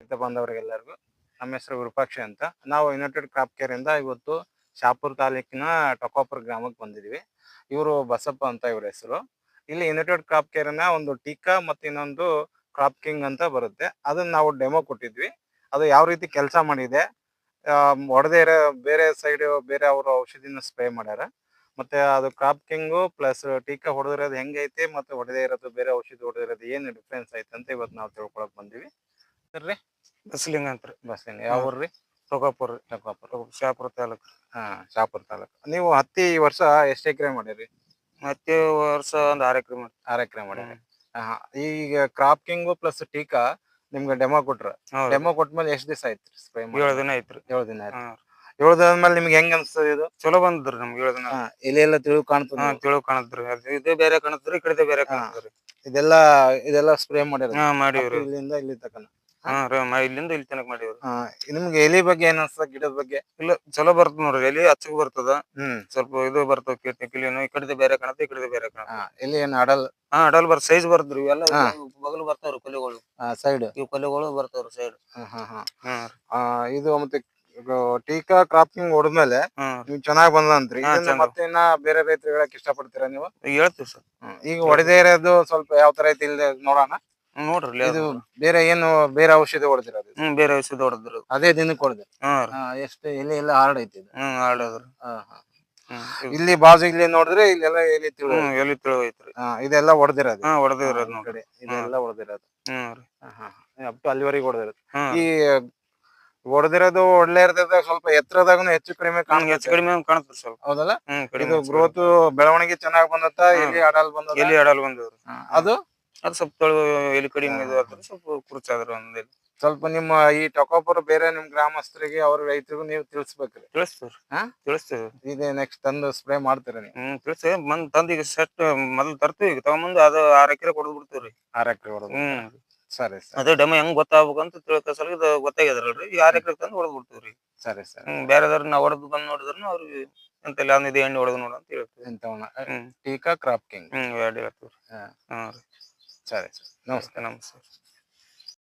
ರೈತ ಬಾಂಧವರಿಗೆಲ್ಲರಿಗೂ ನಮ್ಮ ಹೆಸರು ವಿರೂಪಾಕ್ಷ ಅಂತ. ನಾವು ಯುನೈಟೆಡ್ ಕ್ರಾಪ್ ಕೇರ್ ಇಂದ ಇವತ್ತು ಶಹಾಪುರ ತಾಲೂಕಿನ ಟೊಕಾಪುರ ಗ್ರಾಮಕ್ಕೆ ಬಂದಿದ್ದೀವಿ. ಇವರು ಬಸಪ್ಪ ಅಂತ ಇವ್ರ ಹೆಸರು. ಇಲ್ಲಿ ಯುನೈಟೆಡ್ ಕ್ರಾಪ್ ಕೇರ್ನ ಒಂದು ಟೀಕಾ ಮತ್ತು ಇನ್ನೊಂದು ಕ್ರಾಪ್ ಕಿಂಗ್ ಅಂತ ಬರುತ್ತೆ. ಅದನ್ನ ನಾವು ಡೆಮೋ ಕೊಟ್ಟಿದ್ವಿ. ಅದು ಯಾವ ರೀತಿ ಕೆಲಸ ಮಾಡಿದೆ, ಹೊಡೆದೇ ಇರೋ ಬೇರೆ ಸೈಡ್ ಬೇರೆ ಅವರು ಔಷಧಿನ ಸ್ಪ್ರೇ ಮಾಡ್ಯಾರ. ಮತ್ತೆ ಅದು ಕ್ರಾಪ್ ಕಿಂಗು ಪ್ಲಸ್ ಟೀಕಾ ಹೊಡೆದಿರೋದು ಹೆಂಗೈತಿ ಮತ್ತು ಹೊಡೆದೇ ಇರೋದು ಬೇರೆ ಔಷಧಿ ಹೊಡೆದಿರೋದು ಏನು ಡಿಫ್ರೆನ್ಸ್ ಐತೆ ಅಂತ ಇವತ್ತು ನಾವು ತಿಳ್ಕೊಳಕ್ ಬಂದಿವಿ. ಸರಿ, ಬಸಲಿಂಗ ಅಂತ್ರಿ. ಬಸ್ಲಿಂಗ್ ಯಾವ ಊರ್ರಿ? ಟೊಕಾಪುರ ಟೊಕಾಪುರ, ಶಹಾಪುರ ತಾಲೂಕು. ಶಹಾಪುರ ತಾಲೂಕು. ನೀವು ಹತ್ತಿ ಈ ವರ್ಷ ಎಷ್ಟು ಎಕರೆ ಮಾಡಿರಿ? ಮತ್ತೆ ವರ್ಷ ಒಂದ್ 6 ಎಕರೆ ಮಾಡಿ. 6 ಎಕರೆ ಮಾಡಿರಿ. ಈಗ ಕ್ರಾಪ್ ಕಿಂಗು ಪ್ಲಸ್ ಟೀಕಾ ನಿಮ್ಗೆ ಡೆಮೋ ಕೊಟ್ರ. ಡೆಮೋ ಕೊಟ್ಮೇಲೆ ಎಷ್ಟು ದಿವಸ ಆಯ್ತು ಸ್ಪ್ರೇ ಮಾಡಿ? 7 ದಿನ ಐತ್ರಿ. 7 ದಿನ ಆಯ್ತು. 7 ದಿನ ಆದ್ಮೇಲೆ ನಿಮ್ಗೆ ಹೆಂಗ್ ಅನ್ಸ್ತದೆ ಇದು? ಚಲೋ ಬಂದ್ರಿ ನಮ್ಗೆ 7 ದಿನ. ಎಲೆ ಎಲ್ಲ ತಿಳಿದು ಕಾಣ್ತದ? ತಿಳು ಕಾಣತ್ರಿ. ಇದು ಬೇರೆ ಕಾಣತ್ರಿ, ಈ ಕಡೆ ಬೇರೆ ಕಾಣತ್ರಿ. ಇದೆಲ್ಲ ಸ್ಪ್ರೇ ಮಾಡಿರಿ? ಮಾಡಿವ್ರಿ. ಇಲ್ಲಿಂದ ಇಲ್ಲಿ ತಕನ? ಇಲ್ಲಿಂದ ಇಲ್ಲಿ ತನಕ ಮಾಡಿವ್ರಿ. ನಿಮ್ಗೆ ಎಲಿ ಬಗ್ಗೆ ಏನ್ ಅನ್ಸ್ತದ, ಗಿಡದ ಬಗ್ಗೆ? ಇಲ್ಲ, ಚಲೋ ಬರ್ತದ ನೋಡ್ರಿ. ಎಲಿ ಹಚ್ಚಗ್ ಬರ್ತದ. ಸ್ವಲ್ಪ ಇದು ಬರ್ತದ, ಕಿಲಿನು ಈ ಕಡೆ ಬೇರೆ ಕಾಣತ್ತೆ, ಈ ಕಡೆ ಬೇರೆ ಕಾಣತ್ತೆ. ಎಲಿ ಏನ್ ಅಡಲ್? ಅಡಲ್ ಬರ್ ಸೈಜ್ ಬರ್ತದ್ರಿ. ಇವೆಲ್ಲ ಬಗಲ್ ಬರ್ತಾವ್ರಿ ಕೊಲೆಗಳು. ಸೈಡ್ ಇವ್ ಕೊಲೆಗಳು ಬರ್ತಾವ್ರಿ ಸೈಡ್. ಇದು ಮತ್ತೆ ಟೀಕಾ ಕ್ರಾಪಿಂಗ್ ಹೊಡೆದ್ಮೇಲೆ ನೀವು ಚೆನ್ನಾಗ್ ಬಂದಂತ್ರಿ. ಮತ್ತೆ ಇನ್ನ ಬೇರೆ ರೈತರು ಹೇಳಕ್ ಇಷ್ಟ ಪಡ್ತೀರಾ ನೀವು? ಹೇಳ್ತೀವಿ ಸರ್. ಈಗ ಹೊಡೆದೇ ಇರೋದು ಸ್ವಲ್ಪ ಯಾವ ತರ ಐತಿ ಇಲ್ಲಿ ನೋಡೋಣ. ನೋಡ್ರಿ, ಇದು ಬೇರೆ ಏನು ಬೇರೆ ಔಷಧಿ ಹೊಡೆದಿರೋದು? ಬೇರೆ ಔಷಧಿ ಹೊಡೆದ್ರು. ಅದೇ ದಿನಕ್ಕೆ ಹೊಡೆದ್ರಿ? ಎಷ್ಟು ಎಲೆ ಎಲ್ಲ ಹಾರ್ಡ್ ಐತಿ? ಹಾರ್ಡದ್ರಿ. ಇಲ್ಲಿ ಬಾಜು ಇಲ್ಲಿ ನೋಡಿದ್ರೆ ಇಲ್ಲೆಲ್ಲ ಎಲೆ ತಿಳು ಐತ್ರಿ. ಇದೆಲ್ಲ ಹೊಡೆದಿರೋದು? ಹೊಡೆದಿರೋದು ನೋಡ್ರಿ. ಇದೆಲ್ಲ ಹೊಡೆದಿರೋದು ಅಪ್ ಟು ಅಲ್ಲಿವರೆಗೆ ಹೊಡೆದಿರೋದು. ಈ ಹೊಡೆದಿರೋದು ಒಳ್ಳೆ ಇರ್ತದ, ಸ್ವಲ್ಪ ಎತ್ತರದಾಗನು ಹೆಚ್ಚು ಕಡಿಮೆ ಕಾಣುತ್ತೆ ಸ್ವಲ್ಪ. ಹೌದಲ್ಲ? ಇದು ಗ್ರೋತ್ ಬೆಳವಣಿಗೆ ಚೆನ್ನಾಗಿ ಬಂದತ್ತ? ಎಲಿ ಅಡಲ್ ಬಂದ? ಎಲಿ ಅಡಲ್ ಬಂದವ್ರಿ. ಅದು ಸ್ವಲ್ಪ ಎಲಿ ಕಡಿಮೆ ಸ್ವಲ್ಪ ಕುರ್ಚಾದ್ರ ಒಂದ್. ಸ್ವಲ್ಪ ನಿಮ್ಮ ಈ ಟೊಕಾಪುರ ಬೇರೆ ನಿಮ್ ಗ್ರಾಮಸ್ಥರಿಗೆ ಅವ್ರ ರೈತರಿಗೂ ನೀವು ತಿಳಿಸ್ಬೇಕ್ರಿ. ತಿಳಿಸ್ತೇವ್ರಿ. ಈಗ ನೆಕ್ಸ್ಟ್ ತಂದು ಸ್ಪ್ರೇ ಮಾಡ್ತೀರ ನೀವು? ತಿಳಿಸ್ತೇವೆ. ತಂದ್ ಈಗ ಸೆಟ್ ಮೊದಲು ತರ್ತೀವಿ. ಈಗ ತಗೊಂಬಂದು ಅದು 6 ಎಕರೆ ಕೊಡದ್ ಬಿಡ್ತೀವ್ರಿ. 6 ಎಕರೆ ಹೊಡೆದು? ಸರಿ ಸರಿ. ಅದೇ ಡೆಮೋ ಹೆಂಗ್ ಗೊತ್ತಾಗ್ಬೇಕಂತ ತಿಳ್ಕೊಸಲ ಇದು ಗೊತ್ತಾಗ್ಯದ್ರಲ್ರಿ. ಈ 6 ಎಕರೆ ತಂದು ಹೊಡೆದ್ ಬಿಡ್ತೀವ್ರಿ. ಸರಿ ಸರಿ. ಬೇರೆದವ್ರ ನಾವ್ ಹೊಡೆದ್ ಬಂದ್ ನೋಡಿದ್ರು ಅವ್ರಿಗೆ ಎಂತೆಲ್ಲ ಇದು ಎಣ್ಣೆ ಹೊಡೆದ್ ನೋಡ ಅಂತ ಹೇಳ್ತೀವಿ. ಟೀಕಾ ಕ್ರಾಪ್ ಕಿಂಗ್ 2 ಹೇಳ್ತೀವ್ರಿ. ಸರಿ ಸರಿ. ನಮಸ್ತೆ. ನಮಸ್ತೆ.